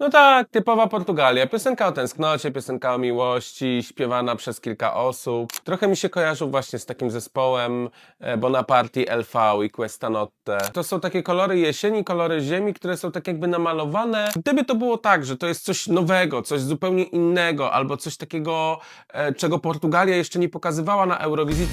No tak, typowa Portugalia. Piosenka o tęsknocie, piosenka o miłości, śpiewana przez kilka osób. Trochę mi się kojarzył właśnie z takim zespołem Bonaparti, LV i Questa Notte. To są takie kolory jesieni, kolory ziemi, które są tak jakby namalowane. Gdyby to było tak, że to jest coś nowego, coś zupełnie innego, albo coś takiego, czego Portugalia jeszcze nie pokazywała na Eurowizji.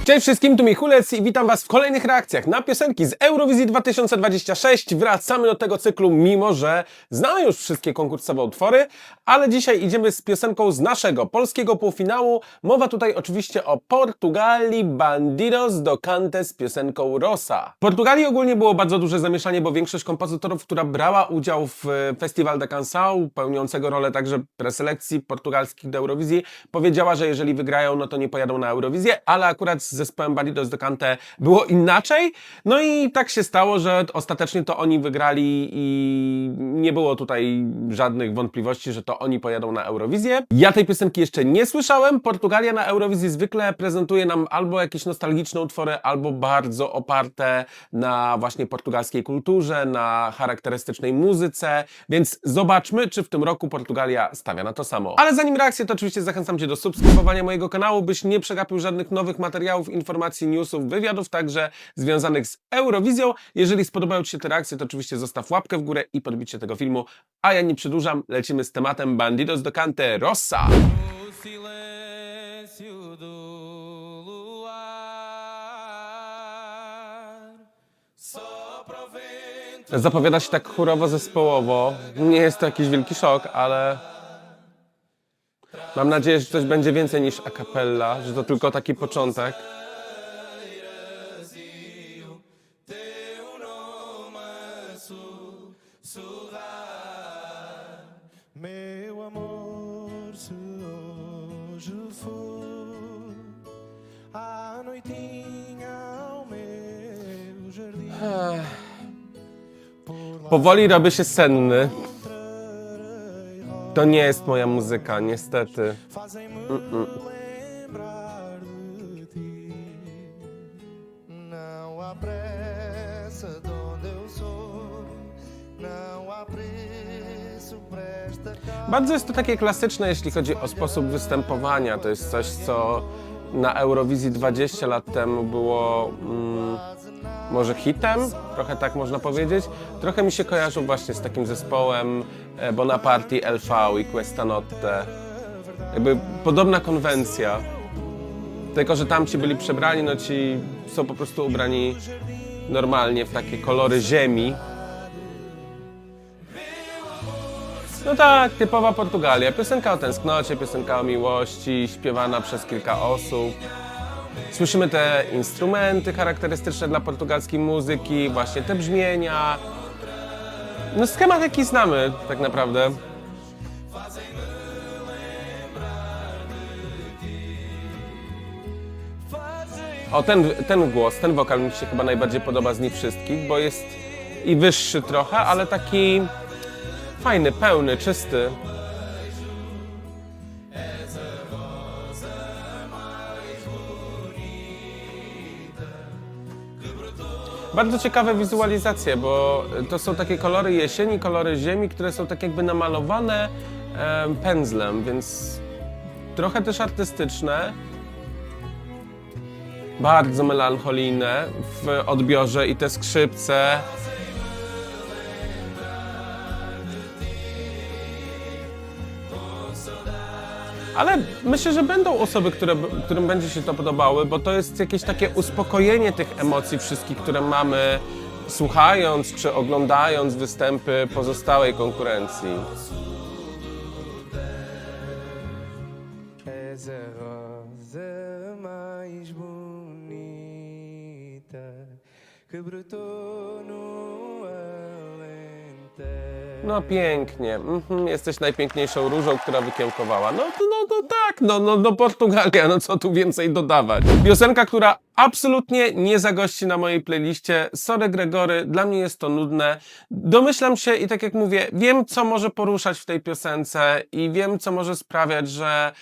Cześć wszystkim, tu Michulec i witam Was w kolejnych reakcjach na piosenki z Eurowizji 2026. Wracamy do tego cyklu, mimo że znamy już wszystkie konkursowe utwory, ale dzisiaj idziemy z piosenką z naszego polskiego półfinału. Mowa tutaj oczywiście o Portugalii, Bandidos do Cante z piosenką Rosa. W Portugalii ogólnie było bardzo duże zamieszanie, bo większość kompozytorów, która brała udział w Festival da Canção, pełniącego rolę także preselekcji portugalskich do Eurowizji, powiedziała, że jeżeli wygrają, no to nie pojadą na Eurowizję, ale akurat z zespołem Bandidos do Cante było inaczej. No i tak się stało, że ostatecznie to oni wygrali i nie było tutaj żadnych wątpliwości, że to oni pojadą na Eurowizję. Ja tej piosenki jeszcze nie słyszałem. Portugalia na Eurowizji zwykle prezentuje nam albo jakieś nostalgiczne utwory, albo bardzo oparte na właśnie portugalskiej kulturze, na charakterystycznej muzyce, więc zobaczmy, czy w tym roku Portugalia stawia na to samo. Ale zanim reakcję, to oczywiście zachęcam Cię do subskrybowania mojego kanału, byś nie przegapił żadnych nowych materiałów, informacji, newsów, wywiadów, także związanych z Eurowizją. Jeżeli spodobają Ci się te reakcje, to oczywiście zostaw łapkę w górę i podbicie tego filmu. A ja nie przedłużam, lecimy z tematem Bandidos do Cante Rosa. Zapowiada się tak chórowo, zespołowo. Nie jest to jakiś wielki szok, ale mam nadzieję, że coś będzie więcej niż a cappella, że to tylko taki początek. Meu amor, se hoje for à noitinha ao meu jardim, Powoli robię się senny. To nie jest moja muzyka, niestety. fazem-me lembrar de ti. Não há pressa de onde eu sou, não há preço para esta casa. Bardzo jest to takie klasyczne, jeśli chodzi o sposób występowania. To jest coś, co na Eurowizji 20 lat temu było może hitem, trochę tak można powiedzieć. Trochę mi się kojarzył właśnie z takim zespołem Bonaparti, LV i Questa Notte. Jakby podobna konwencja. Tylko że tamci byli przebrani, no ci są po prostu ubrani normalnie w takie kolory ziemi. No tak, typowa Portugalia. Piosenka o tęsknocie, piosenka o miłości, śpiewana przez kilka osób. Słyszymy te instrumenty charakterystyczne dla portugalskiej muzyki, właśnie te brzmienia. No schemat jaki znamy tak naprawdę. O, ten głos, ten wokal mi się chyba najbardziej podoba z nich wszystkich, bo jest i wyższy trochę, ale taki fajny, pełny, czysty. Bardzo ciekawe wizualizacje, bo to są takie kolory jesieni, kolory ziemi, które są tak jakby namalowane pędzlem, więc trochę też artystyczne. Bardzo melancholijne w odbiorze i te skrzypce. Ale myślę, że będą osoby, którym będzie się to podobały, bo to jest jakieś takie uspokojenie tych emocji wszystkich, które mamy słuchając czy oglądając występy pozostałej konkurencji. És a rosa mais bonita que brotou no Alentejo. No pięknie, jesteś najpiękniejszą różą, która wykiełkowała. No tak, no Portugalia, no co tu więcej dodawać. Piosenka, która absolutnie nie zagości na mojej playliście. Sorry Gregory, dla mnie jest to nudne. Domyślam się i tak jak mówię, wiem co może poruszać w tej piosence i wiem co może sprawiać, że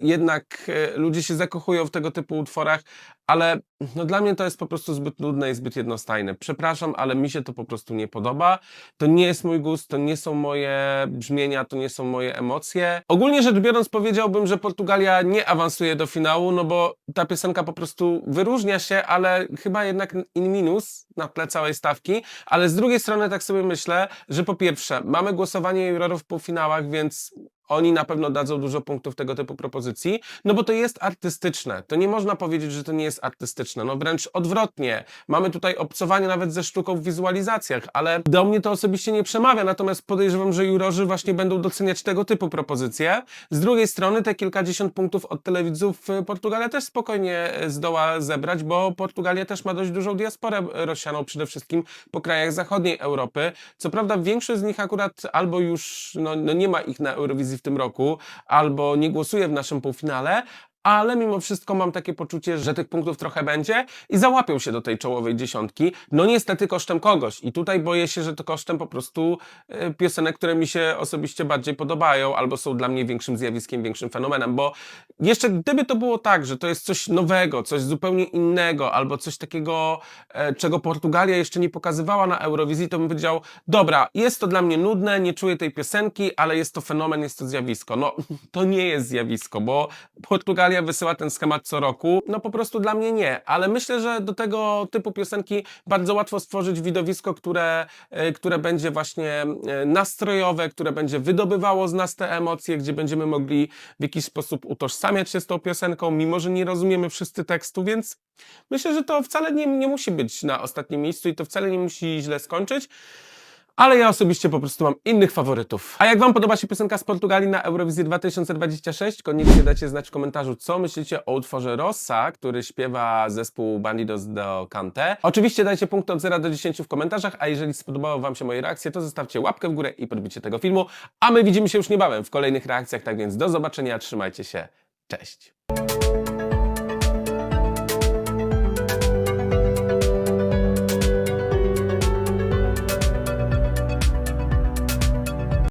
jednak ludzie się zakochują w tego typu utworach, ale no dla mnie to jest po prostu zbyt nudne i zbyt jednostajne. Przepraszam, ale mi się to po prostu nie podoba. To nie jest mój gust, to nie są moje brzmienia, to nie są moje emocje. Ogólnie rzecz biorąc powiedziałbym, że Portugalia nie awansuje do finału, no bo ta piosenka po prostu wyróżnia się, ale chyba jednak in minus na tle całej stawki. Ale z drugiej strony tak sobie myślę, że po pierwsze mamy głosowanie jurorów w półfinałach, więc oni na pewno dadzą dużo punktów tego typu propozycji, no bo to jest artystyczne. To nie można powiedzieć, że to nie jest artystyczne. No wręcz odwrotnie. Mamy tutaj obcowanie nawet ze sztuką w wizualizacjach, ale do mnie to osobiście nie przemawia, natomiast podejrzewam, że jurorzy właśnie będą doceniać tego typu propozycje. Z drugiej strony te kilkadziesiąt punktów od telewidzów Portugalia też spokojnie zdoła zebrać, bo Portugalia też ma dość dużą diasporę rozsianą przede wszystkim po krajach zachodniej Europy. Co prawda większość z nich akurat albo już nie ma ich na Eurowizji w tym roku, albo nie głosuje w naszym półfinale, ale mimo wszystko mam takie poczucie, że tych punktów trochę będzie i załapią się do tej czołowej dziesiątki. No niestety kosztem kogoś. I tutaj boję się, że to kosztem po prostu piosenek, które mi się osobiście bardziej podobają, albo są dla mnie większym zjawiskiem, większym fenomenem, bo jeszcze gdyby to było tak, że to jest coś nowego, coś zupełnie innego, albo coś takiego, czego Portugalia jeszcze nie pokazywała na Eurowizji, to bym powiedział, dobra, jest to dla mnie nudne, nie czuję tej piosenki, ale jest to fenomen, jest to zjawisko. No, to nie jest zjawisko, bo Portugalia wysyła ten schemat co roku, no po prostu dla mnie nie, ale myślę, że do tego typu piosenki bardzo łatwo stworzyć widowisko, które będzie właśnie nastrojowe, które będzie wydobywało z nas te emocje, gdzie będziemy mogli w jakiś sposób utożsamiać się z tą piosenką, mimo że nie rozumiemy wszyscy tekstu, więc myślę, że to wcale nie musi być na ostatnim miejscu i to wcale nie musi źle skończyć. Ale ja osobiście po prostu mam innych faworytów. A jak wam podoba się piosenka z Portugalii na Eurowizję 2026? Koniecznie dajcie znać w komentarzu, co myślicie o utworze Rossa, który śpiewa zespół Bandidos do Cante. Oczywiście dajcie punkty od 0 do 10 w komentarzach, a jeżeli spodobały wam się moje reakcje, to zostawcie łapkę w górę i podbicie tego filmu. A my widzimy się już niebawem w kolejnych reakcjach, tak więc do zobaczenia, trzymajcie się, cześć!